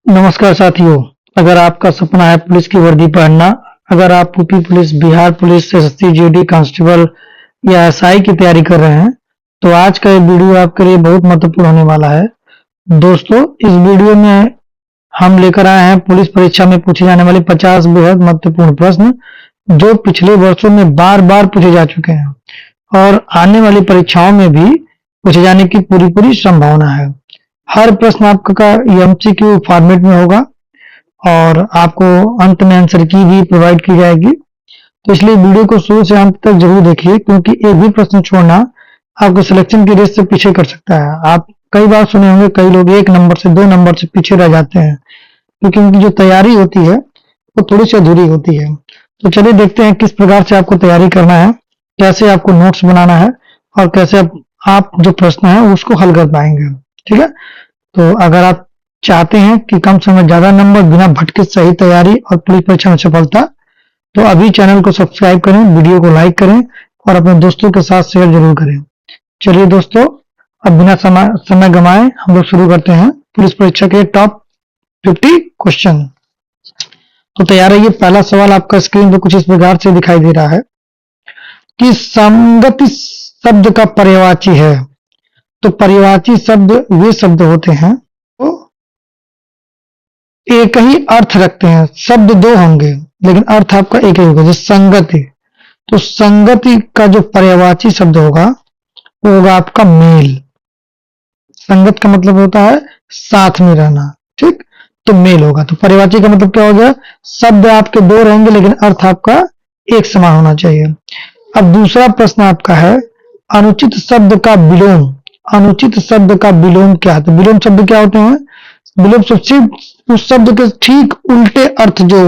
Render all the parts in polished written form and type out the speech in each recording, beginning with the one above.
नमस्कार साथियों। अगर आपका सपना है पुलिस की वर्दी पहनना, अगर आप UP police, Bihar police, SSC, GD, constable या एसआई की तैयारी कर रहे हैं, तो आज का ये वीडियो आपके लिए बहुत महत्वपूर्ण होने वाला है। दोस्तों, इस वीडियो में हम लेकर आए हैं पुलिस परीक्षा में पूछे जाने वाले 50 बेहद महत्वपूर्ण प्रश्न, जो पिछले वर्षों में बार-बार पूछे जा चुके हैं और आने वाली परीक्षाओं में भी पूछे जाने की पूरी-पूरी संभावना है। हर प्रश्न आपका एमसीक्यू फॉर्मेट में होगा और आपको अंत में आंसर की भी प्रोवाइड की जाएगी। तो इसलिए वीडियो को शुरू से अंत तक जरूर देखिए, क्योंकि एक भी प्रश्न छोड़ना आपको सिलेक्शन की रेस से पीछे कर सकता है। आप कई बार सुने होंगे, कई लोग 1 नंबर से 2 नंबर से पीछे रह जाते हैं, क्योंकि उनकी जो तैयारी होती है वो थोड़ी सी अधूरी होती है। तो चलिए देखते हैं किस प्रकार से आपको तैयारी करना है, कैसे आपको नोट्स बनाना है और कैसे आप जो प्रश्न है उसको हल कर पाएंगे। ठीक है, तो अगर आप चाहते हैं कि कम समय ज्यादा नंबर, बिना भटके सही तैयारी और पुलिस परीक्षा में सफलता, तो अभी चैनल को सब्सक्राइब करें, वीडियो को लाइक करें और अपने दोस्तों के साथ शेयर जरूर करें। चलिए दोस्तों, अब बिना समय गंवाए हम लोग शुरू करते हैं पुलिस परीक्षा के टॉप 50 क्वेश्चन। तो तैयार है। ये पहला सवाल आपका स्क्रीन पर कुछ इस प्रकार से दिखाई दे रहा है कि संगति शब्द का पर्यायवाची है। तो पर्यायवाची शब्द वे शब्द होते हैं तो एक ही अर्थ रखते हैं। शब्द 2 होंगे लेकिन अर्थ आपका एक ही होगा। जैसे संगति, तो संगति का जो पर्यायवाची शब्द होगा वो होगा आपका मेल। संगत का मतलब होता है साथ में रहना, ठीक, तो मेल होगा। तो पर्यायवाची का मतलब क्या हो गया? शब्द आपके 2 रहेंगे लेकिन अर्थ आपका एक समान होना चाहिए। अब दूसरा प्रश्न आपका है, अनुचित शब्द का विलोम। अनुचित शब्द का विलोम क्या है? तो विलोम शब्द क्या होते हैं? विलोम शब्द उस शब्द के ठीक उल्टे अर्थ जो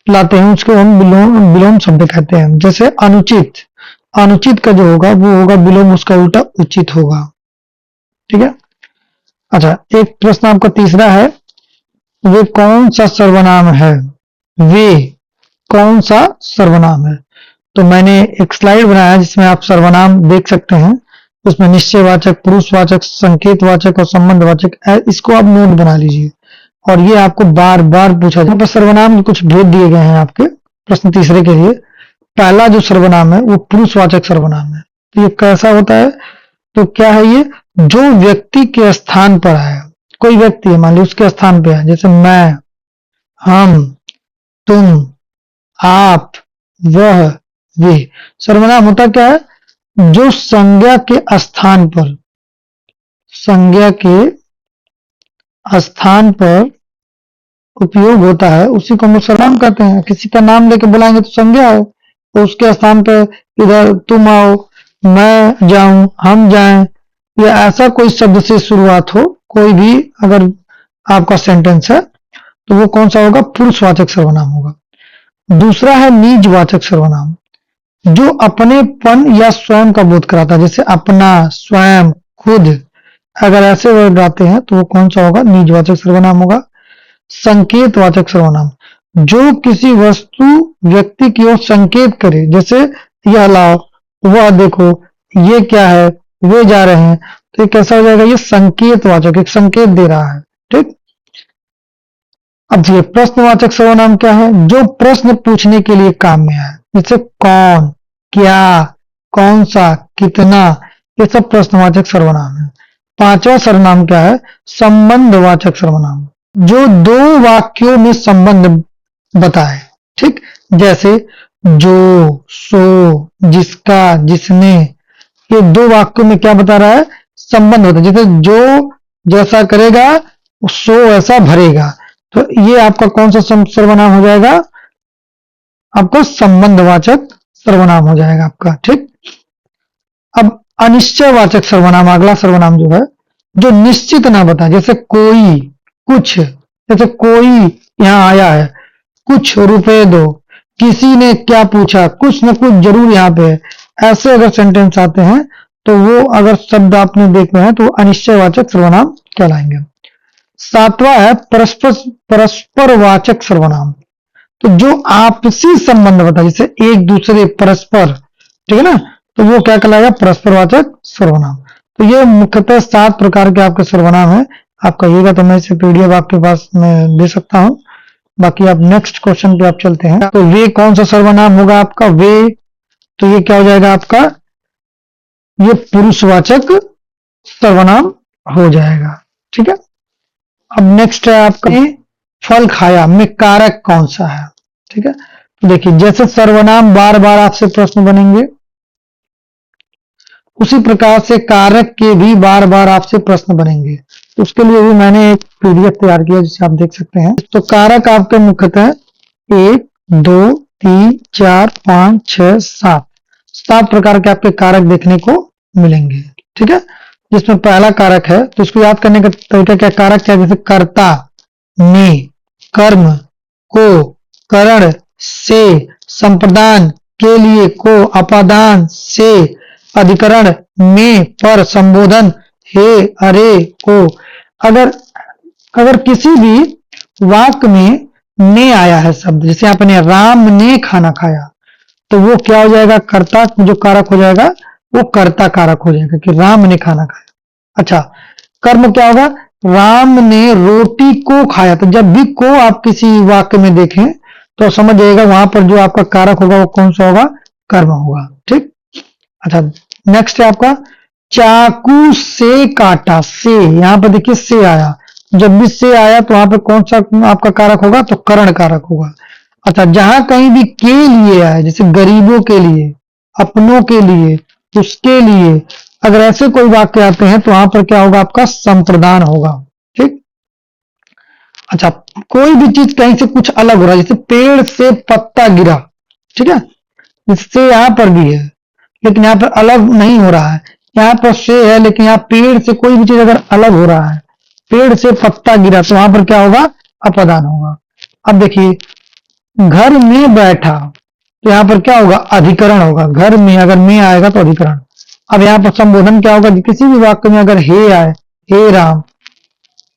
लाते हैं उसको हम विलोम शब्द कहते हैं। जैसे अनुचित, अनुचित का जो होगा वो होगा विलोम, उसका उल्टा उचित होगा। ठीक है। अच्छा, एक प्रश्न आपका तीसरा है, वे कौन सा सर्वनाम है? वे कौन सा सर्वनाम है? तो मैंने एक स्लाइड बनाया जिसमें आप सर्वनाम देख सकते हैं। उसमें निश्चयवाचक, पुरुषवाचक, संकेतवाचक और संबंधवाचक, इसको आप नोट बना लीजिए और ये आपको बार बार पूछा जाए। सर्वनाम के कुछ भेद दिए गए हैं आपके प्रश्न तीसरे के लिए। पहला जो सर्वनाम है वो पुरुषवाचक सर्वनाम है। तो ये कैसा होता है? तो क्या है ये? जो व्यक्ति के स्थान पर है, कोई व्यक्ति है मान लीजिए उसके स्थान पे है, जैसे मैं, हम, तुम, आप, वह, वे। सर्वनाम होता क्या है? जो संज्ञा के स्थान पर, संज्ञा के स्थान पर उपयोग होता है उसी को हम सर्वनाम कहते हैं। किसी का नाम लेके बुलाएंगे तो संज्ञा है, तो उसके स्थान पर इधर तुम आओ, मैं जाऊं, हम जाएं, या ऐसा कोई शब्द से शुरुआत हो, कोई भी अगर आपका सेंटेंस है तो वो कौन सा होगा? पुरुषवाचक सर्वनाम होगा। दूसरा है निजवाचक सर्वनाम, जो अपनेपन या स्वयं का बोध कराता है। जैसे अपना, स्वयं, खुद, अगर ऐसे वर्ड आते हैं तो वो कौन सा होगा? निजवाचक सर्वनाम होगा। संकेतवाचक सर्वनाम, जो किसी वस्तु, व्यक्ति की ओर संकेत करे, जैसे यह लाओ, वह देखो, ये क्या है, वे जा रहे हैं, तो ये कैसा हो जाएगा? ये संकेतवाचक, एक संकेत दे रहा है। ठीक। अब ये प्रश्नवाचक सर्वनाम क्या है? जो प्रश्न पूछने के लिए काम में आए, जैसे कौन, क्या, कौन सा, कितना, ये सब प्रश्नवाचक सर्वनाम है। पांचवा सर्वनाम क्या है? संबंधवाचक सर्वनाम, जो 2 वाक्यों में संबंध बताए। ठीक, जैसे जो, सो, जिसका, जिसने, ये 2 वाक्यों में क्या बता रहा है? संबंध होता है। जैसे जो जैसा करेगा सो ऐसा भरेगा, तो ये आपका कौन सा सर्वनाम हो जाएगा? आपका संबंधवाचक सर्वनाम हो जाएगा आपका। ठीक। अब अनिश्चयवाचक सर्वनाम, अगला सर्वनाम जो है, जो निश्चित ना बताए, जैसे कोई, कुछ, जैसे कोई यहां आया है, कुछ रुपए दो, किसी ने क्या पूछा, कुछ न कुछ जरूर यहाँ पे है, ऐसे अगर सेंटेंस आते हैं तो वो अगर शब्द आपने देखे हैं तो अनिश्चयवाचक सर्वनाम कहलाएंगे। सातवां है परस्परवाचक सर्वनाम, तो जो आपसी संबंध बताए, जैसे एक दूसरे, परस्पर, ठीक है ना, तो वो क्या कहलाएगा? परस्परवाचक सर्वनाम। तो ये मुख्यतः 7 प्रकार के आपके सर्वनाम है। आप कहिएगा तो मैं इसे पीडीएफ आपके पास मैं दे सकता हूं। बाकी आप नेक्स्ट क्वेश्चन पे आप चलते हैं। तो वे कौन सा सर्वनाम होगा आपका? वे, तो ये क्या हो जाएगा आपका? ये पुरुषवाचक सर्वनाम हो जाएगा। ठीक है। अब नेक्स्ट है आपका फल खाया में कारक कौन सा है? ठीक है। तो देखिए, जैसे सर्वनाम बार बार आपसे प्रश्न बनेंगे, उसी प्रकार से कारक के भी बार बार आपसे प्रश्न बनेंगे। तो उसके लिए भी मैंने एक पीडीएफ तैयार किया जिसे आप देख सकते हैं। तो कारक आपके मुख्यतः 1, 2, 3, 4, 5, 6, 7 7 प्रकार के आपके कारक देखने को मिलेंगे। ठीक है। जिसमें पहला कारक है, तो इसको याद करने का तरीका क्या? कारक क्या? जैसे कर्ता, में, कर्म, को, करण, से, संप्रदान, के लिए, को, अपादान, से, अधिकरण, में, पर, संबोधन, हे, अरे, को। अगर अगर किसी भी वाक्य में ने आया है शब्द, जैसे आपने राम ने खाना खाया, तो वो क्या हो जाएगा? कर्ता जो कारक हो जाएगा वो कर्ता कारक हो जाएगा कि राम ने खाना खाया। अच्छा, कर्म क्या होगा? राम ने रोटी को खाया। तो जब भी को आप किसी वाक्य में देखें तो समझ जाइएगा वहां पर जो आपका कारक होगा वो कौन सा होगा? कर्म होगा। ठीक। अच्छा, नेक्स्ट है आपका चाकू से काटा। से, यहां पर देखिए से आया, जब भी से आया तो वहां पर कौन सा आपका कारक होगा? तो करण कारक होगा। अच्छा, जहां कहीं भी के लिए आए, जैसे गरीबों के लिए, अपनों के लिए, उसके लिए, अगर ऐसे कोई वाक्य आते हैं तो वहां पर क्या होगा? आपका संप्रदान होगा। ठीक। अच्छा, कोई भी चीज कहीं से कुछ अलग हो रहा है, जैसे पेड़ से पत्ता गिरा, ठीक है, इससे यहां पर भी है लेकिन यहां पर अलग नहीं हो रहा है। यहां पर से है लेकिन यहां पेड़ से कोई भी चीज अगर अलग हो रहा है, पेड़ से पत्ता गिरा, तो वहां पर क्या होगा? अपदान होगा। अब देखिए, घर में बैठा, तो यहां पर क्या होगा? अधिकरण होगा। घर में अगर में आएगा तो अधिकरण। अब यहां पर संबोधन क्या होगा? किसी भी वाक्य में अगर हे आए, हे राम,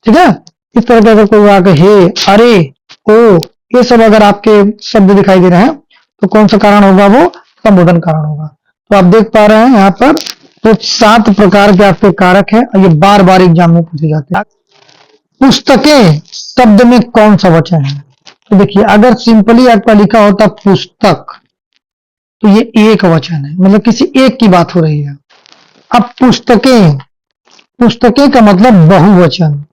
ठीक है, इस तरह का अगर कोई वाक्य, हे, अरे, ओ, ये सब अगर आपके शब्द दिखाई दे रहे हैं तो कौन सा कारण होगा? वो संबोधन कारण होगा। तो आप देख पा रहे हैं यहाँ पर तो 7 प्रकार के आपके कारक हैं और ये बार बार एग्जाम में पूछे जाते हैं। पुस्तकें शब्द में कौन सा वचन है? तो देखिए, अगर सिंपली आपका लिखा होता पुस्तक तो ये एक वचन है, मतलब किसी एक की बात हो रही है। अब पुस्तकें, पुस्तकें का मतलब बहुवचन,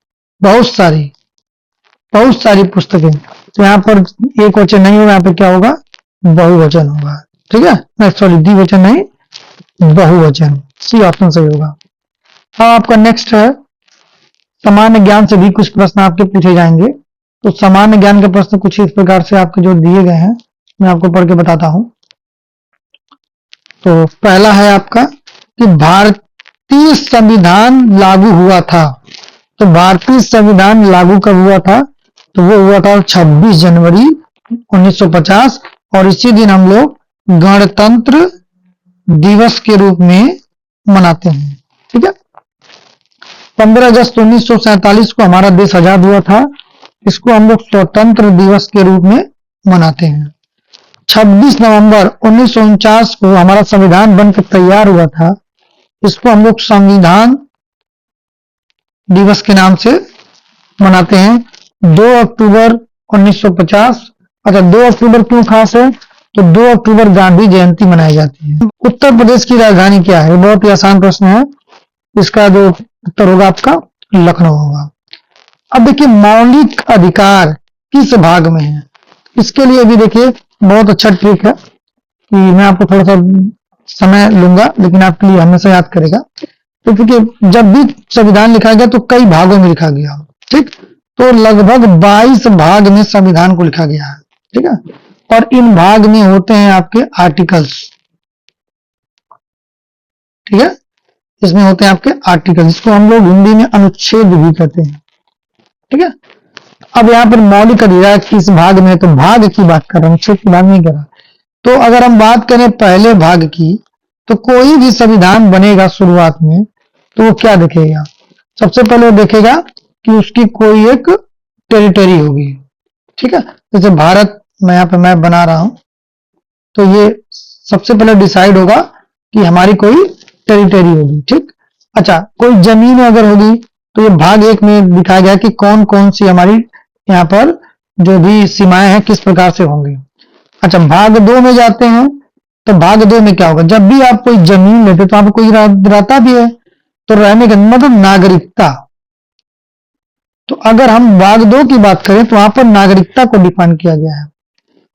बहुत सारी पुस्तकें, तो यहाँ पर एक वचन नहीं होगा, यहाँ पे क्या होगा? बहुवचन होगा। ठीक है, सॉरी, द्विवचन नहीं, बहुवचन। सी ऑप्शन सही होगा। अब आपका नेक्स्ट है सामान्य ज्ञान से भी कुछ प्रश्न आपके पूछे जाएंगे। तो सामान्य ज्ञान के प्रश्न कुछ इस प्रकार से आपके जो दिए गए हैं मैं आपको पढ़ के बताता हूं। तो पहला है आपका कि भारतीय संविधान लागू हुआ था। तो भारतीय संविधान लागू कब हुआ था? तो वो हुआ था 26 जनवरी 1950 और इसी दिन हम लोग गणतंत्र दिवस के रूप में मनाते हैं। ठीक है। 15 अगस्त 1947 को हमारा देश आजाद हुआ था, इसको हम लोग स्वतंत्र दिवस के रूप में मनाते हैं। 26 नवंबर 1949 को हमारा संविधान बनकर तैयार हुआ था, इसको हम लोग संविधान दिवस के नाम से मनाते हैं। 2 अक्टूबर 1950, अच्छा 2 अक्टूबर क्यों खास है? तो 2 अक्टूबर गांधी जयंती मनाई जाती है। उत्तर प्रदेश की राजधानी क्या है? बहुत ही आसान प्रश्न है, इसका जो उत्तर होगा आपका लखनऊ होगा। अब देखिए, मौलिक अधिकार किस भाग में है? इसके लिए भी देखिए बहुत अच्छा ट्रिक है कि मैं आपको थोड़ा सा समय लूंगा लेकिन आपके लिए हमेशा याद करेगा। तो क्योंकि जब भी संविधान लिखा गया तो कई भागों में लिखा गया, ठीक, तो लगभग 22 भाग में संविधान को लिखा गया है। ठीक है, और इन भाग में होते हैं आपके आर्टिकल्स। ठीक है, इसमें होते हैं आपके आर्टिकल, जिसको हम लोग हिंदी में अनुच्छेद भी कहते हैं। ठीक है, अब यहाँ पर मौलिक अधिकार किस भाग में? तो भाग की बात कर रहा हूं, अनुच्छेद की बात नहीं कर रहा। तो अगर हम बात करें पहले भाग की, तो कोई भी संविधान बनेगा शुरुआत में तो वो क्या देखेगा? सबसे पहले वो देखेगा कि उसकी कोई एक टेरिटरी होगी। ठीक है, जैसे भारत मैं यहाँ पे मैप बना रहा हूं, तो ये सबसे पहले डिसाइड होगा कि हमारी कोई टेरिटरी होगी। ठीक, अच्छा, कोई जमीन अगर होगी तो ये भाग 1 में दिखाया गया कि कौन कौन सी हमारी यहाँ पर जो भी सीमाएं हैं किस प्रकार से होंगी। अच्छा, भाग 2 में जाते हैं। तो भाग 2 में क्या होगा, जब भी आप कोई जमीन लेते तो आपको कोई रहता भी है, तो रहने का मतलब नागरिकता। तो अगर हम भाग 2 की बात करें तो वहां पर नागरिकता को डिफाइन किया गया है।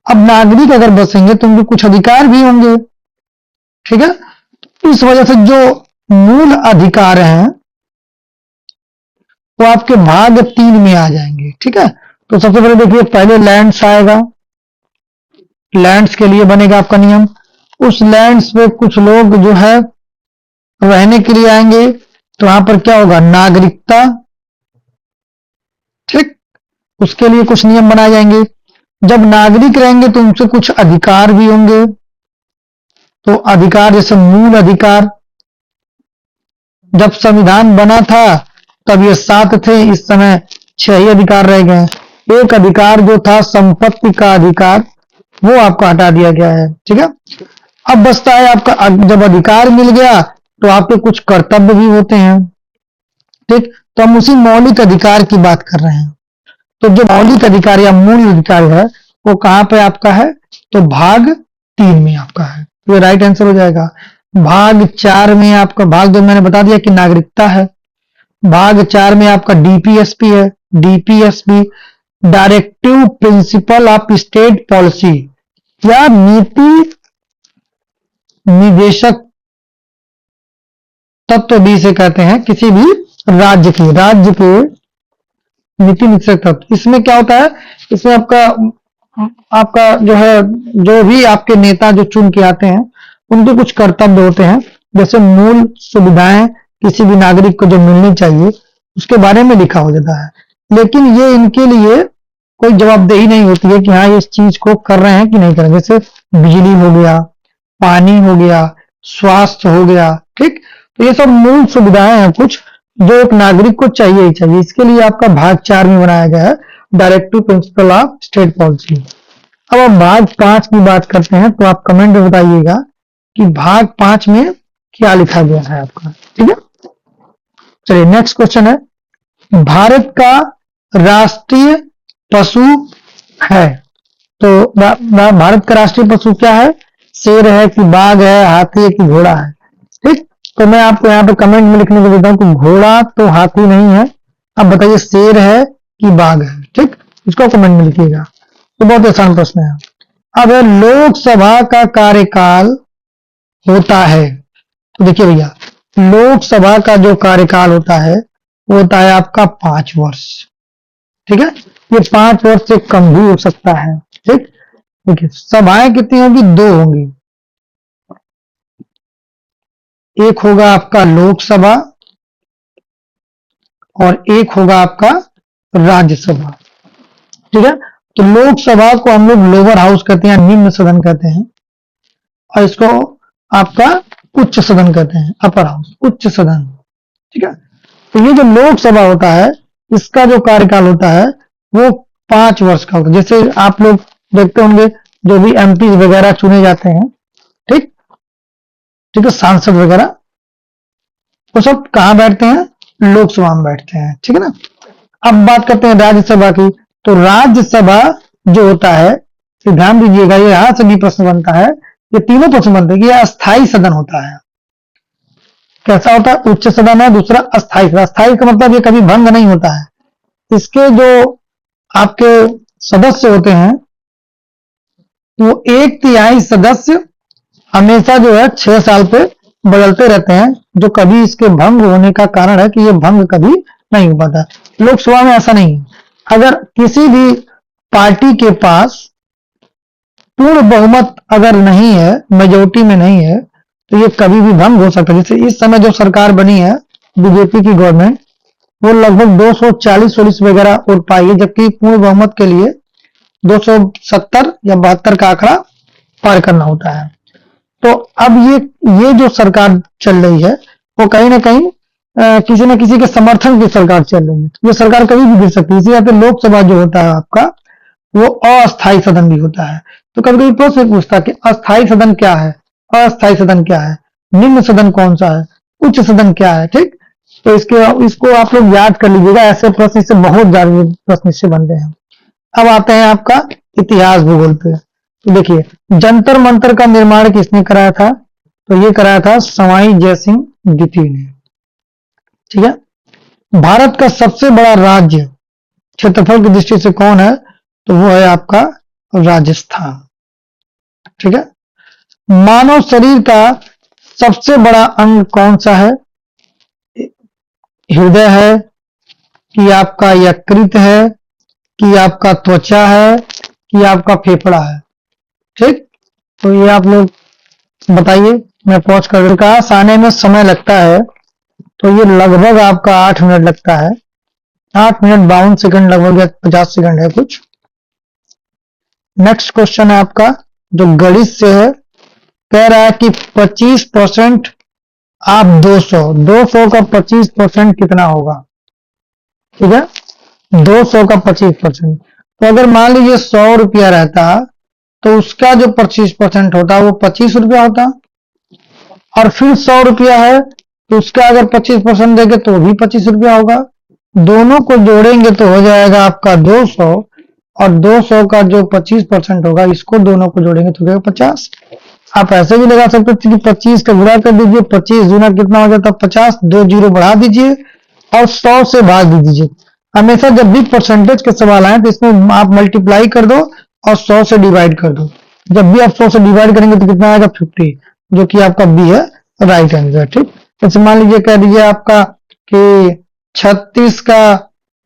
अब नागरिक अगर बसेंगे तो उनके कुछ अधिकार भी होंगे, ठीक है। इस वजह से जो मूल अधिकार हैं वो आपके भाग 3 में आ जाएंगे, ठीक है। तो सबसे पहले देखिए, पहले लैंड्स आएगा। लैंड्स के लिए बनेगा आपका नियम। उस लैंड्स पे कुछ लोग जो है रहने के लिए आएंगे, तो वहां पर क्या होगा, नागरिकता, ठीक। उसके लिए कुछ नियम बनाए जाएंगे। जब नागरिक रहेंगे तो उनसे कुछ अधिकार भी होंगे। तो अधिकार जैसे मूल अधिकार, जब संविधान बना था तब ये 7 थे, इस समय 6 ही अधिकार रह गए। एक अधिकार जो था संपत्ति का अधिकार, वो आपको हटा दिया गया है, ठीक है। अब बचता है आपका, जब अधिकार मिल गया तो आपके कुछ कर्तव्य भी होते हैं, ठीक। तो हम उसी मौलिक अधिकार की बात कर रहे हैं। तो जो मौलिक अधिकार या मूल अधिकार है वो कहां पे आपका है, तो भाग 3 में आपका है। तो राइट आंसर हो जाएगा। भाग 4 में आपका, भाग 2 मैंने बता दिया कि नागरिकता है। भाग 4 में आपका डीपीएसपी है। DPSP directive principle of state policy, या नीति निदेशक तत्व भी से कहते हैं, किसी भी राज्य के नीति निदेशक तत्व। इसमें क्या होता है, इसमें आपका जो है, जो भी आपके नेता जो चुन के आते हैं उनके कुछ कर्तव्य होते हैं, जैसे मूल सुविधाएं किसी भी नागरिक को जो मिलनी चाहिए उसके बारे में लिखा हो जाता है। लेकिन ये इनके लिए कोई जवाबदेही नहीं होती है कि हाँ ये इस चीज को कर रहे हैं कि नहीं कर रहे हैं। जैसे बिजली हो गया, पानी हो गया, स्वास्थ्य हो गया, ठीक। तो ये सब मूल सुविधाएं हैं कुछ जो एक नागरिक को चाहिए ही चाहिए। इसके लिए आपका भाग 4 में बनाया गया है, directive principle of state policy. अब हम भाग 5 की बात करते हैं, तो आप कमेंट में बताइएगा कि भाग 5 में क्या लिखा गया है आपका, ठीक है। चलिए नेक्स्ट क्वेश्चन है, भारत का राष्ट्रीय पशु है। तो भारत का राष्ट्रीय पशु क्या है, शेर है कि बाघ है, हाथी है कि घोड़ा है, ठीक। तो मैं आपको यहाँ पे कमेंट में लिखने को देता हूँ कि घोड़ा तो हाथी नहीं है। अब बताइए शेर है कि बाघ है, ठीक। इसको कमेंट में लिखिएगा। तो बहुत आसान प्रश्न है। अब लोकसभा का कार्यकाल होता है, तो देखिए भैया, लोकसभा का जो कार्यकाल होता है वो होता है आपका 5 वर्ष, ठीक है। ये 5 वर्ष से कम भी हो सकता है, ठीक। देखिए सभाएं कितनी होगी, 2 होंगी। एक होगा आपका लोकसभा और एक होगा आपका राज्यसभा, ठीक है। तो लोकसभा को हम लोग लोअर हाउस कहते हैं, निम्न सदन कहते हैं, और इसको आपका उच्च सदन कहते हैं, अपर हाउस, उच्च सदन, ठीक है। तो ये जो लोकसभा होता है इसका जो कार्यकाल होता है वो 5 वर्ष का होता है। जैसे आप लोग देखते होंगे जो भी एमपी वगैरह चुने जाते हैं, ठीक ठीक है, सांसद वगैरह, वो सब कहां बैठते हैं, लोकसभा में बैठते हैं, ठीक है ना। अब बात करते हैं राज्यसभा की। तो राज्यसभा जो होता है, ध्यान दीजिएगा, ये यहां से भी प्रश्न बनता है, ये तीनों प्रश्न बनते हैं कि यह अस्थायी सदन होता है। कैसा होता है, उच्च सदन है, दूसरा अस्थायी सदन। अस्थायी का मतलब ये कभी भंग नहीं होता है। इसके जो आपके सदस्य होते हैं वो 1/3 सदस्य हमेशा जो है 6 साल पे बदलते रहते हैं, जो कभी इसके भंग होने का कारण है कि ये भंग कभी नहीं हो पाता। लोकसभा में ऐसा नहीं है। अगर किसी भी पार्टी के पास पूर्ण बहुमत अगर नहीं है, मेजोरिटी में नहीं है, तो ये कभी भी भंग हो सकता है। जैसे इस समय जो सरकार बनी है बीजेपी की गवर्नमेंट, वो लगभग 240 वगैरह वोट पाई है, जबकि पूर्ण बहुमत के लिए 270 या 72 का आंकड़ा पार करना होता है। तो अब ये जो सरकार चल रही है वो कहीं ना कहीं किसी न किसी के समर्थन की सरकार चल रही है। ये सरकार कभी भी गिर सकती है। इसी वजह से लोकसभा जो होता है आपका वो अस्थायी सदन भी होता है। तो कभी कभी प्रश्न पूछता है कि अस्थायी सदन क्या है, अस्थायी सदन क्या है, निम्न सदन कौन सा है, उच्च सदन क्या है, ठीक। तो इसको आप लोग याद कर लीजिएगा, ऐसे प्रश्न इससे बहुत ज्यादा प्रश्न इससे बनते हैं। अब आते हैं आपका इतिहास भूगोल पे। तो देखिए जंतर मंतर का निर्माण किसने कराया था? तो ये कराया था सवाई जयसिंह द्वितीय ने। ठीक है। भारत का सबसे बड़ा राज्य क्षेत्रफल की दृष्टि से कौन है? तो वो है आपका राजस्थान। ठीक है। मानव शरीर का सबसे बड़ा अंग कौन सा है? हृदय है कि आपका यकृत है कि आपका त्वचा है कि आपका फेफड़ा है? ठीक, तो ये आप लोग बताइए। मैं पहुंच कर क्लास आने में समय लगता है, तो ये लगभग आपका 8 मिनट लगता है। 8 मिनट 52 सेकंड लगभग, या 50 सेकंड है कुछ। नेक्स्ट क्वेश्चन है आपका जो गणित से है। कह रहा है कि 25% आप 200 का 25% कितना होगा? ठीक है, 200 का 25%। तो अगर मान लीजिए 100 रुपया रहता तो उसका जो 25% होता वो 25 रुपया होता, और फिर 100 रुपया है तो उसका अगर 25% देंगे तो भी 25 रुपया होगा। दोनों को जोड़ेंगे तो हो जाएगा आपका 200, और 200 का जो 25% होगा, इसको दोनों को जोड़ेंगे तो हो जाएगा 50। आप ऐसे भी लगा सकते थे कि 25 का गुणा कर दीजिए, 25 गुना कितना हो जाता? 50, 2 जीरो बढ़ा दीजिए और 100 से भाग दीजिए। हमेशा जब भी परसेंटेज के सवाल आए तो इसमें आप मल्टीप्लाई कर दो और 100 से डिवाइड कर दो। जब भी आप 100 से डिवाइड करेंगे तो कितना आएगा? 50, जो कि आपका बी है, राइट आंसर। ठीक, जैसे मान लीजिए कह दीजिए आपका कि 36 का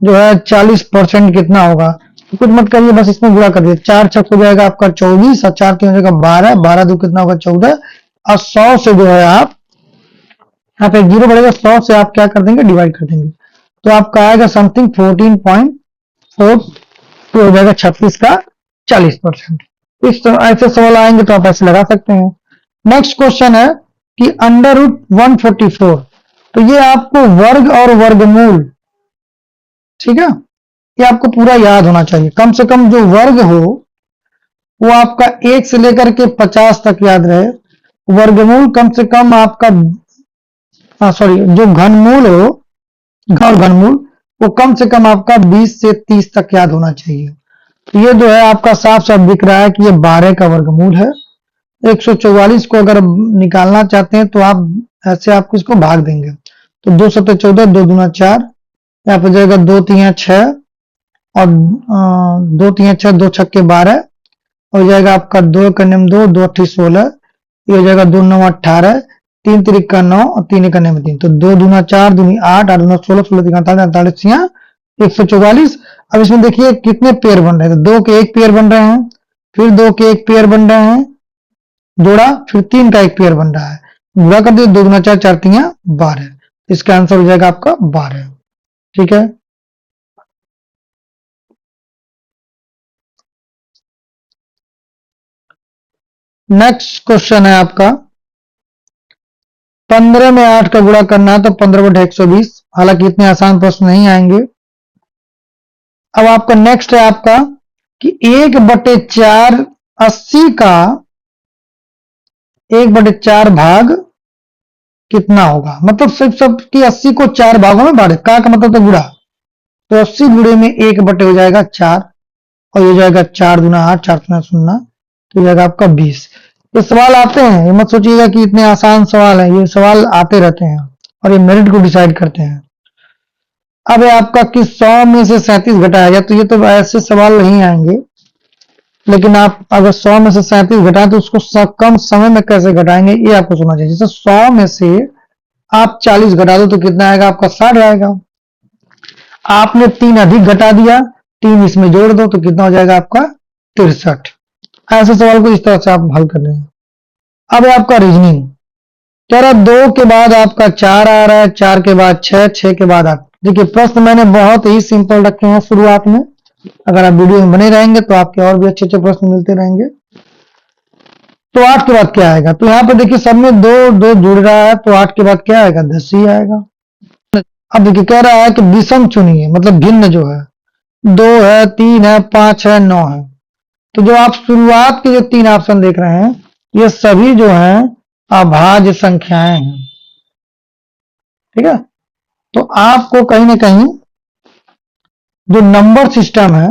जो है 40% कितना होगा? तो कुछ मत करिए, बस इसमें गुणा कर दिए। 4 छक हो जाएगा आपका 24, और 4 तीन हो जाएगा 12, 12 दो कितना होगा? 14, और 100 से जो है आप यहाँ पे जीरो बढ़ेगा, 100 से आप क्या कर देंगे? डिवाइड कर देंगे, तो आपका आएगा समथिंग 14.4 हो जाएगा 36 का 40%। इस ऐसे सवाल आएंगे तो आप ऐसे लगा सकते हैं। नेक्स्ट क्वेश्चन है कि √144, तो ये आपको वर्ग और वर्गमूल, ठीक है, ये आपको पूरा याद होना चाहिए। कम से कम जो वर्ग हो वो आपका 1 से लेकर के 50 तक याद रहे। वर्गमूल कम से कम आपका सॉरी, जो घनमूल हो और घनमूल वो कम से कम आपका 20 से 30 तक याद होना चाहिए। तो ये जो है आपका साफ साफ दिख रहा है कि ये 12 का वर्गमूल है। 144 को अगर निकालना चाहते हैं तो आप ऐसे आप इसको भाग देंगे, तो 2 सत्ते 14, 2 दूना 4, यहाँ पे जाएगा 2 तिया 6, और 2 तिया 6, 2 छक्के 12, हो जाएगा आपका 2 का नियम 2, 2 अट्ठी 16, ये हो जाएगा 2 9 18, 3 तिरिक का 9 और 3 का नियम 3, तो 2 दूना 4, दूनी 8, 8 दूना 16, 16 तिरिक 48, 144। अब इसमें देखिए कितने पेयर बन रहे हैं, तो 2 के एक पेयर बन रहे हैं, फिर 2 के एक पेयर बन रहे हैं, जोड़ा, फिर 3 का एक पेयर बन रहा है, गुणा कर दिए, 2 दूना 4, 4 तिया 12, इसका आंसर हो जाएगा आपका 12। ठीक है, नेक्स्ट क्वेश्चन है आपका 15 में 8 का गुणा करना है तो 15/120। हालांकि इतने आसान प्रश्न नहीं आएंगे। अब आपका नेक्स्ट है आपका कि 1/4 80 का 1/4 भाग कितना होगा? मतलब सिर्फ सब की 80 को 4 भागों में बांटे, का मतलब तो गुणा, तो 80 गुणे में 1 हो जाएगा 4, और ये जाएगा 4 दूना 8, 4 दूना 0, तो जाएगा आपका 20। ये सवाल आते हैं, ये मत सोचिएगा कि इतने आसान सवाल है, ये सवाल आते रहते हैं और ये मेरिट को डिसाइड करते हैं। अब है आपका कि 100 में से 37 घटाया जाए, तो ये तो ऐसे सवाल नहीं आएंगे, लेकिन आप अगर 100 में से 37 घटाएं तो उसको कम समय में कैसे घटाएंगे ये आपको सोचना चाहिए। जैसे 100 में से आप 40 घटा दो तो कितना आएगा आपका? 60 आएगा। आपने 3 अधिक घटा दिया, 3 इसमें जोड़ दो तो कितना हो जाएगा आपका? 63। ऐसे सवाल को इस तरह से आप हल कर रहे हैं। अब है आपका रीजनिंग, कह रहा 2 के बाद आपका 4 आ रहा है, 4 के बाद 6, 6 के बाद 8। देखिए प्रश्न मैंने बहुत ही सिंपल रखे हैं शुरुआत में, अगर आप वीडियो में बने रहेंगे तो आपके और भी अच्छे अच्छे प्रश्न मिलते रहेंगे। तो 8 के बाद क्या आएगा? तो यहाँ पे देखिए सब में 2 2 जुड़ रहा है, तो 8 के बाद क्या आएगा? 10 ही आएगा। अब देखिए कह रहा है कि विषम चुनिए, मतलब भिन्न जो है, 2 है, 3 है, 5 है, 9 है। तो जो आप शुरुआत के जो 3 ऑप्शन देख रहे हैं ये सभी जो हैं अभाज्य संख्याएं हैं। ठीक है, तो आपको कहीं ना कहीं जो नंबर सिस्टम है,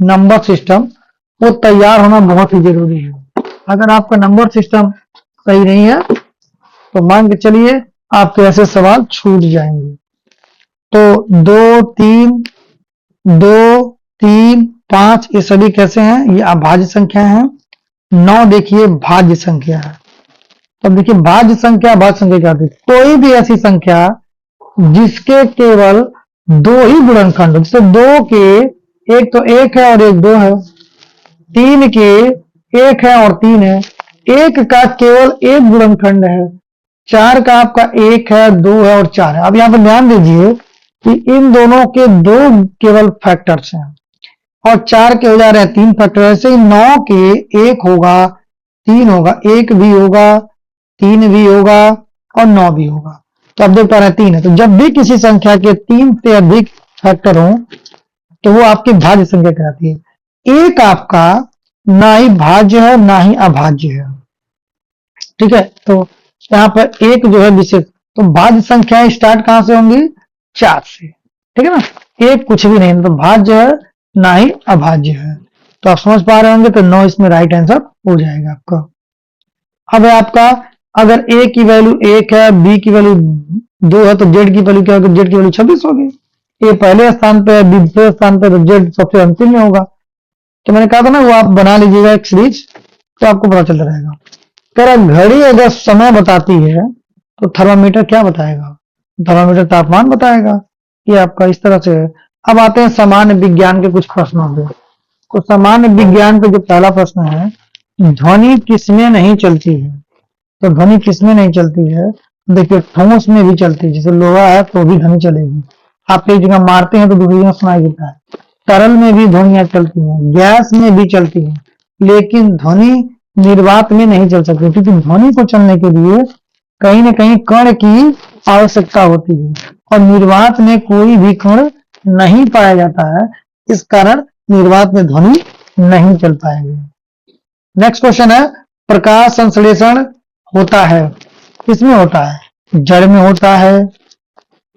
नंबर सिस्टम वो तैयार होना बहुत ही जरूरी है। अगर आपका नंबर सिस्टम सही नहीं है तो मान के चलिए आपके ऐसे सवाल छूट जाएंगे। तो 2, 3, 5 ये सभी कैसे हैं? ये अभाज्य संख्या है। 9 देखिए भाज्य संख्या है। तो देखिए भाज्य संख्या भाज्य संख्या क्या होती है? कोई भी ऐसी संख्या जिसके केवल 2 ही गुणनखंड, जैसे 2 के एक तो 1 है और एक 2 है, 3 के 1 है और 3 है, 1 का केवल एक गुणनखंड है, 4 का आपका 1 है, 2 है और 4 है। अब यहाँ पर ध्यान दीजिए कि इन दोनों के 2 केवल फैक्टर्स हैं और 4 के हो जा रहे हैं 3 फैक्टर। ऐसे ही 9 के 1 होगा, 3 होगा, 1 भी होगा, 3 भी होगा और 9 भी होगा। तो अब देख पा रहे हैं 3 है। तो जब भी किसी संख्या के 3 से अधिक फैक्टर हो तो वो आपकी भाज्य संख्या कहलाती है। एक आपका ना ही भाज्य है ना ही अभाज्य है, ठीक है। तो यहाँ पर एक जो है विशेष, तो भाज्य संख्याएं स्टार्ट कहां से होंगी? 4 से, ठीक है ना। एक कुछ भी नहीं, तो भाज्य है ना ही अभाज्य है। तो आप समझ पा रहे होंगे, तो 9 इसमें राइट आंसर हो जाएगा आपका। अब है आपका, अगर a की वैल्यू 1 है, b की वैल्यू 2 है, तो z की वैल्यू क्या होगी? z की वैल्यू 26 होगी। a पहले स्थान पे है, b दूसरे स्थान पे, तो z सबसे अंतिम में होगा। तो मैंने कहा था ना, वो आप बना लीजिएगा एक सीरीज, तो आपको पता चलता रहेगा। घड़ी अगर समय बताती है तो थर्मामीटर क्या बताएगा? थर्मामीटर तापमान बताएगा। ये आपका इस तरह से है। अब आते हैं सामान्य विज्ञान के कुछ प्रश्नों पे। तो सामान्य विज्ञान पे जो पहला प्रश्न है, ध्वनि किसमें नहीं चलती है? तो ध्वनि किसमें नहीं चलती है? देखिए ठोस में भी चलती है, जैसे लोहा है तो भी ध्वनि चलेगी। आप एक जगह मारते हैं तो दूसरी जगह सुनाई देता है। तरल में भी ध्वनियां चलती हैं, गैस में भी चलती हैं, लेकिन ध्वनि निर्वात में नहीं चल सकती, क्योंकि ध्वनि को चलने के लिए कहीं ना कहीं कण की आवश्यकता होती है और निर्वात में कोई भी कण नहीं पाया जाता है। इस कारण निर्वात में ध्वनि नहीं चल पाएगी। नेक्स्ट क्वेश्चन है, प्रकाश संश्लेषण होता है किसमें होता है? जड़ में होता है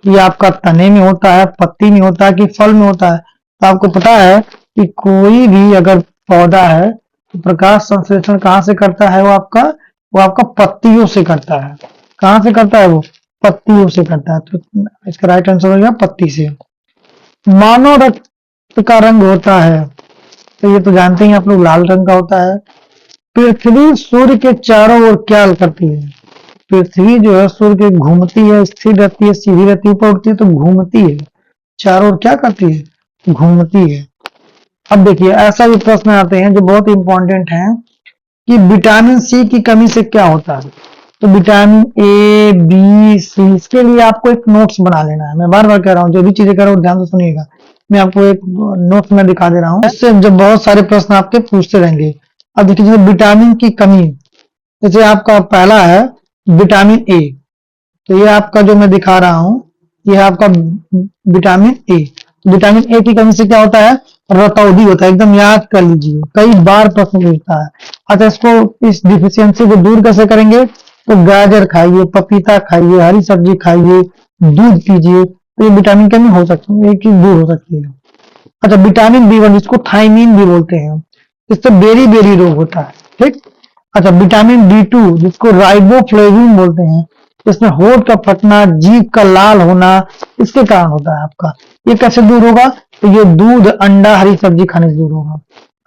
या आपका तने में होता है, पत्ती में होता है कि फल में होता है? तो आपको पता है कि कोई भी अगर पौधा है तो प्रकाश संश्लेषण कहां से करता है? वो आपका पत्तियों से करता है। कहां से करता है? वो पत्तियों से करता है। तो इसका राइट आंसर हो गया पत्ती से। मानव रक्त का रंग होता है, तो ये तो जानते ही आप लोग, लाल रंग का होता है। पृथ्वी सूर्य के चारों ओर क्या करती है? पृथ्वी जो है सूर्य के घूमती है, स्थिर रहती है, सीधी रहती है, ऊपर उठती है, तो घूमती है। चारों ओर क्या करती है? घूमती है। अब देखिए ऐसा भी प्रश्न आते हैं जो बहुत इंपॉर्टेंट है कि विटामिन सी की कमी से क्या होता है? तो विटामिन ए, बी, सी, इसके लिए आपको एक नोट्स बना लेना है। मैं बार बार कह रहा हूं, जो भी चीजें कर रहा हूं ध्यान से सुनिएगा। मैं आपको एक नोट्स में दिखा दे रहा हूं, इससे जब बहुत सारे प्रश्न आपके पूछते रहेंगे। अब देखिए जैसे विटामिन की कमी, जैसे आपका पहला है विटामिन ए, तो ये आपका जो मैं दिखा रहा हूं ये है आपका विटामिन ए। विटामिन ए की कमी से क्या होता है? रतौंधी होता है। एकदम याद कर लीजिए, कई बार प्रश्न पूछता है। अच्छा, इसको इस डिफिशियंसी को दूर कैसे करेंगे? तो गाजर खाइए, पपीता खाइए, हरी सब्जी खाइए, दूध पीजिए, तो ये विटामिन की कमी हो सकती है, एक दूर हो सकती है। अच्छा, विटामिन बी 1 जिसको थायमीन भी बोलते हैं, इससे बेरी बेरी रोग होता है, ठीक। अच्छा, विटामिन बी 2 जिसको राइबोफ्लेविन बोलते हैं, इसमें होठ का फटना, जीभ का लाल होना, इसके कारण होता है आपका। ये कैसे दूर होगा? तो ये दूध, अंडा, हरी सब्जी खाने से दूर होगा।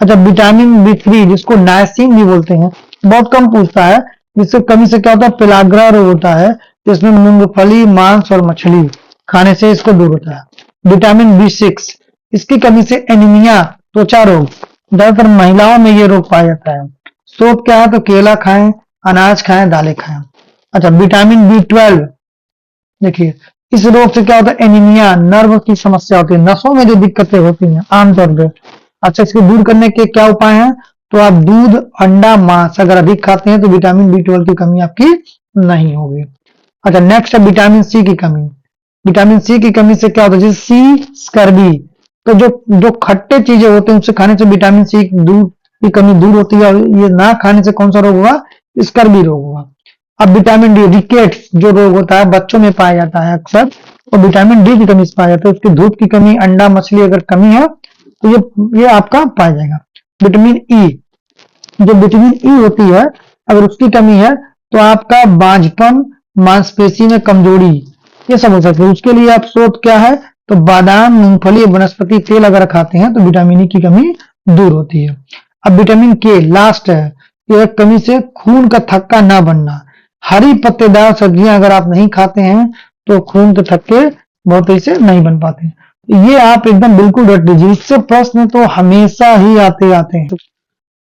अच्छा, विटामिन बी 3 जिसको नायसिन भी बोलते हैं, बहुत कम पूछता है, जिससे कमी से क्या होता है? पेलाग्रा रोग होता है, जिसमें मूंगफली, मांस और मछली खाने से इसको दूर होता है। विटामिन बी 6 इसकी कमी से एनीमिया, त्वचा रोग, ज्यादातर महिलाओं में ये रोग पाया जाता है। स्रोत क्या है? तो केला खाएं, अनाज खाएं, दालें खाएं। अच्छा, विटामिन बी 12 देखिए, इस रोग से क्या होता है? एनीमिया, नर्व की समस्या होती है, नसों में जो दिक्कतें होती हैं आमतौर पे। अच्छा, इसको दूर करने के क्या उपाय हैं? तो आप दूध, अंडा, मांस अगर अधिक खाते हैं तो विटामिन बी 12 की कमी आपकी नहीं होगी। अच्छा, नेक्स्ट है विटामिन सी की कमी। विटामिन सी की कमी से क्या होता है? जैसे सी स्कर्वी, तो जो जो खट्टे चीजें होते हैं उससे खाने से विटामिन सी की कमी दूर होती है, और ये ना खाने से कौन सा रोग होगा? स्कर्वी रोग होगा। अब विटामिन डी, रिकेट्स जो रोग होता है बच्चों में पाया जाता है अक्सर, और विटामिन डी की कमी से पाया जाता है। उसकी धूप की कमी, अंडा मछली अगर कमी है तो ये आपका पाया जाएगा। विटामिन ई, जो विटामिन ई होती है अगर उसकी कमी है तो आपका बांझपन, मांसपेशी में कमजोरी, ये सब हो सकता है। उसके लिए आप स्रोत क्या है, तो बादाम, मूंगफली, वनस्पति तेल अगर खाते हैं तो विटामिन ई की कमी दूर होती है। अब विटामिन के लास्ट है, यह कमी से खून का थक्का ना बनना। हरी पत्तेदार सब्जियां अगर आप नहीं खाते हैं तो खून के थक्के बहुत ऐसे नहीं बन पाते। ये आप एकदम बिल्कुल रट लीजिए, इससे प्रश्न तो हमेशा ही आते आते हैं।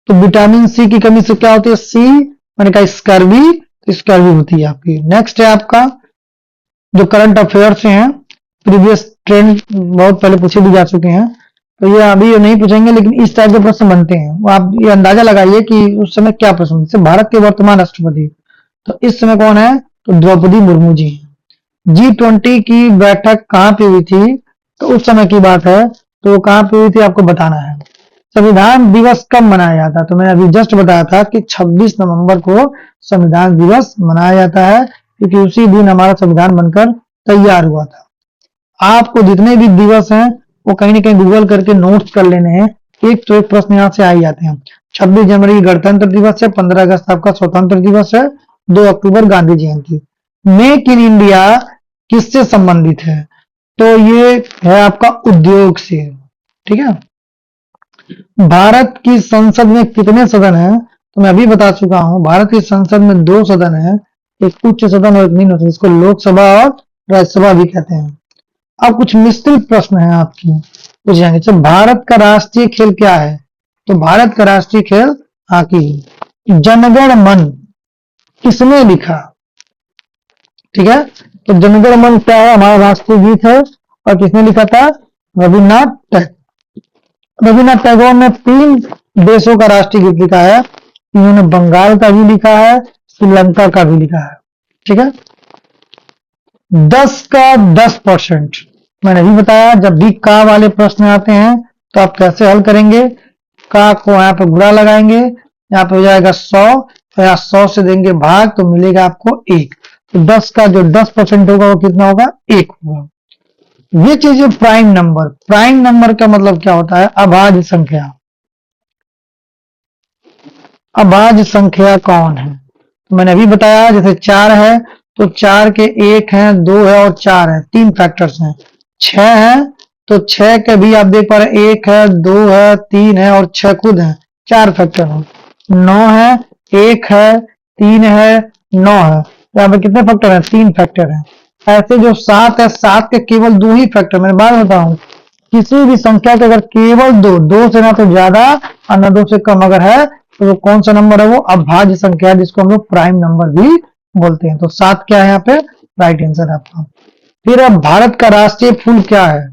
तो विटामिन सी की कमी से क्या होती है, सी मैंने कहा स्कर्वी, स्कर्वी होती है आपकी। नेक्स्ट है आपका जो करंट अफेयर से हैं, प्रीवियस ट्रेंड बहुत पहले पूछे भी जा चुके हैं, तो ये अभी ये नहीं पूछेंगे, लेकिन इस टाइप के प्रश्न बनते हैं। वो आप ये अंदाजा लगाइए कि उस समय क्या प्रश्न, जैसे भारत के वर्तमान राष्ट्रपति तो इस समय कौन है, तो द्रौपदी मुर्मू जी हैं। G20 की बैठक कहाँ पे हुई थी, तो उस समय की बात है, तो कहाँ पे हुई थी आपको बताना है। संविधान दिवस कब मनाया जाता है, तो मैंने अभी जस्ट बताया था कि 26 नवंबर को संविधान दिवस मनाया जाता है, क्योंकि उसी दिन हमारा संविधान बनकर तैयार हुआ था। आपको जितने भी दिवस हैं वो कहीं ना कहीं गूगल करके नोट्स कर लेने हैं, एक तो एक प्रश्न यहाँ से आ ही जाते हैं। 26 जनवरी गणतंत्र दिवस है, 15 अगस्त आपका स्वतंत्र दिवस है, 2 अक्टूबर गांधी जयंती। मेक इन इंडिया किससे संबंधित है, तो ये है आपका उद्योग से, ठीक है। भारत की संसद में कितने सदन हैं, तो मैं अभी बता चुका हूं, भारत की संसद में 2 सदन है, एक उच्च सदन और एक निम्न सदन, इसको लोकसभा और राज्यसभा भी कहते हैं। अब कुछ मिश्रित प्रश्न है आपकी पूछ जाएंगे। तो भारत का राष्ट्रीय खेल क्या है, तो भारत का राष्ट्रीय खेल हॉकी। जनगण मन किसने लिखा, ठीक है, तो जनगण मन क्या है, हमारा राष्ट्रीय गीत है, और किसने लिखा था, रविन्द्रनाथ टैगोर। रविन्द्रनाथ टैगोर ने 3 देशों का राष्ट्रीय गीत लिखा है, इन्होंने बंगाल का भी लिखा है, श्रीलंका का भी लिखा है, ठीक है। 10 का 10%, मैंने भी बताया जब भी का वाले प्रश्न आते हैं तो आप कैसे हल करेंगे। का को यहाँ पे गुणा लगाएंगे, यहाँ पे हो जाएगा 100, तो यहाँ 100 से देंगे भाग तो मिलेगा आपको 1। तो 10 का जो 10% होगा वो कितना होगा, 1 होगा। ये चीज प्राइम नंबर, प्राइम नंबर का मतलब क्या होता है, अभाज्य संख्या। अभाज्य संख्या कौन है, तो मैंने अभी बताया जैसे 4 है तो 4 के 1 है, 2 है और 4 है, 3 फैक्टर्स हैं। 6 है तो 6 के भी आप देख पा रहे, 1 है, 2 है, 3 है और 6 खुद है, 4 फैक्टर है। 9 है, 1 है, 3 है, 9 है, यहाँ पे कितने फैक्टर हैं, 3 फैक्टर हैं। ऐसे जो 7 है, 7 के केवल 2 ही फैक्टर, मैंने बात बताऊं, किसी भी संख्या के अगर केवल 2 से ना तो ज्यादा और ना 2 से कम अगर है तो वो कौन सा नंबर है, वो अभाज्य संख्या है, जिसको हम लोग प्राइम नंबर भी बोलते हैं। तो 7 क्या है यहाँ पे राइट आंसर आपका। फिर अब भारत का राष्ट्रीय फूल क्या है,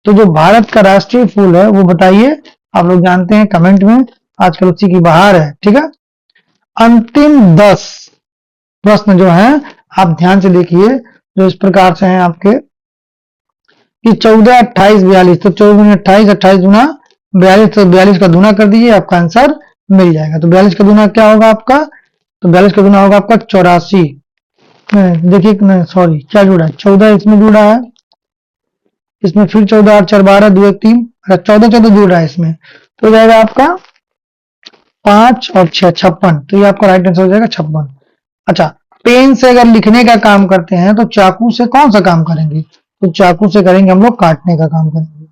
तो जो भारत का राष्ट्रीय फूल है वो बताइए, आप लोग जानते हैं कमेंट में, आजकल उसी की बहार है, ठीक है। अंतिम 10 प्रश्न जो है आप ध्यान से देखिए, जो इस प्रकार से हैं आपके कि 14, 28, 42, तो 14, 28, 28 गुना 42, तो 42 का गुना कर दीजिए, आपका आंसर मिल जाएगा। तो 42 का गुना क्या होगा आपका, तो 42 का गुना होगा आपका 84। देखिए सॉरी क्या जुड़ा है, 14 इसमें जुड़ा है, इसमें फिर 14, 8, 4, 12, 2, 1, 3, 14 जुड़ रहा है इसमें, तो हो जाएगा आपका 5 और 6 56, तो ये आपका राइट आंसर हो जाएगा 56। अच्छा, पेन से अगर लिखने का काम करते हैं तो चाकू से कौन सा काम करेंगे, तो चाकू से करेंगे हम लोग काटने का काम करेंगे।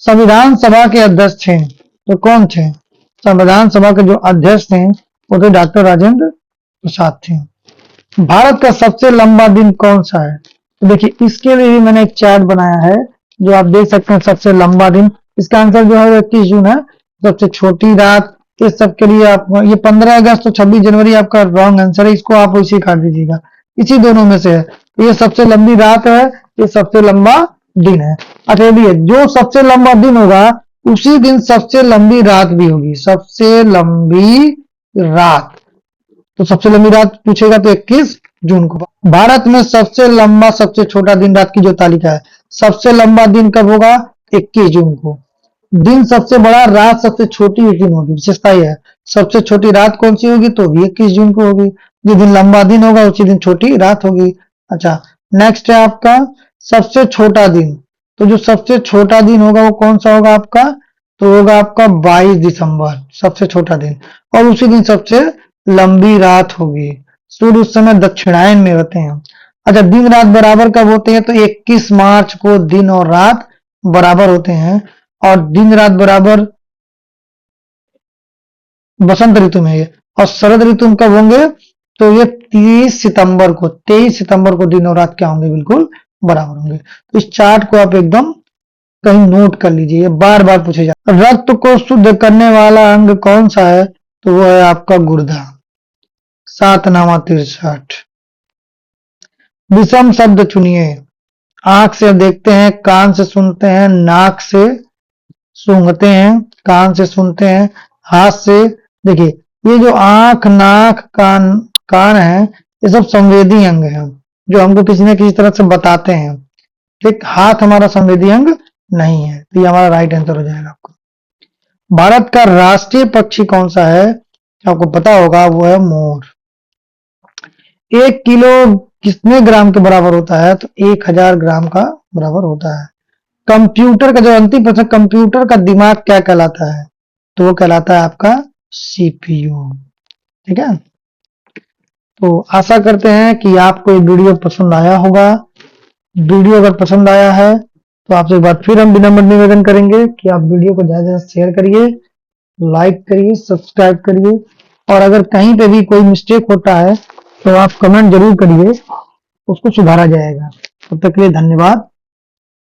संविधान सभा के अध्यक्ष थे तो कौन थे, संविधान सभा के जो अध्यक्ष थे वो तो डॉक्टर राजेंद्र प्रसाद थे। भारत का सबसे लंबा दिन कौन सा है, तो देखिए इसके लिए भी मैंने एक चार्ट बनाया है, जो आप देख सकते हैं सबसे लंबा दिन, इसका आंसर जो है 21 जून है। सबसे छोटी रात, इस सब के लिए आप ये 15 अगस्त और 26 जनवरी आपका रॉन्ग आंसर है, इसको आप उसी काट दीजिएगा, इसी दोनों में से है। ये सबसे लंबी रात है, ये सबसे लंबा दिन है। अच्छा ये जो सबसे लंबा दिन होगा उसी दिन सबसे लंबी रात भी होगी, सबसे लंबी रात, तो सबसे लंबी रात पूछेगा तो 21 जून को। भारत में सबसे लंबा सबसे छोटा दिन रात की जो तालिका है, सबसे लंबा दिन कब होगा, 21 जून को। दिन सबसे बड़ा, रात सबसे छोटी उस दिन होगी, विशेषता यह है। सबसे छोटी रात कौन सी होगी, तो भी 21 जून को होगी। जिस दिन लंबा दिन होगा उसी दिन छोटी रात होगी। अच्छा, नेक्स्ट है आपका सबसे छोटा दिन। तो जो सबसे छोटा दिन होगा वो कौन सा होगा आपका? तो होगा आपका 22 दिसंबर, सबसे छोटा दिन। और उसी दिन सबसे लंबी रात होगी। सूर्य उस समय दक्षिणायन में होते हैं। अच्छा, दिन रात बराबर कब होते हैं? तो 21 मार्च को दिन और रात बराबर होते हैं। और दिन रात बराबर बसंत ऋतु में है। और शरद ऋतु में कब होंगे? तो ये 23 सितंबर को दिन और रात क्या होंगे? बिल्कुल बराबर होंगे। तो इस चार्ट को आप एकदम कहीं नोट कर लीजिए, ये बार बार पूछे जाते हैं। रक्त को शुद्ध करने वाला अंग कौन सा है? तो वो है आपका गुर्दा। 7 नामा 63। विषम शब्द चुनिए। आंख से देखते हैं, कान से सुनते हैं, नाक से सूंघते हैं, कान से सुनते हैं, हाथ से। देखिए, ये जो आंख, नाक, कान है, ये सब संवेदी अंग है जो हमको किसी न किसी तरह से बताते हैं। ठीक, हाथ हमारा संवेदी अंग नहीं है, तो ये हमारा राइट आंसर हो जाएगा आपको। भारत का राष्ट्रीय पक्षी कौन सा है? आपको पता होगा, वो है मोर। 1 किलो कितने ग्राम के बराबर होता है? तो 1000 ग्राम का बराबर होता है। कंप्यूटर का जो अंतिम प्रश्न, कंप्यूटर का दिमाग क्या कहलाता है? तो वो कहलाता है आपका सीपीयू। ठीक है, तो आशा करते हैं कि आपको ये वीडियो पसंद आया होगा। वीडियो अगर पसंद आया है तो आपसे एक बार फिर हम विनम्र निवेदन करेंगे कि आप वीडियो को ज्यादा से शेयर करिए, लाइक करिए, सब्सक्राइब करिए। और अगर कहीं पे भी कोई मिस्टेक होता है तो आप कमेंट जरूर करिए, उसको सुधारा जाएगा। तब तक के लिए धन्यवाद।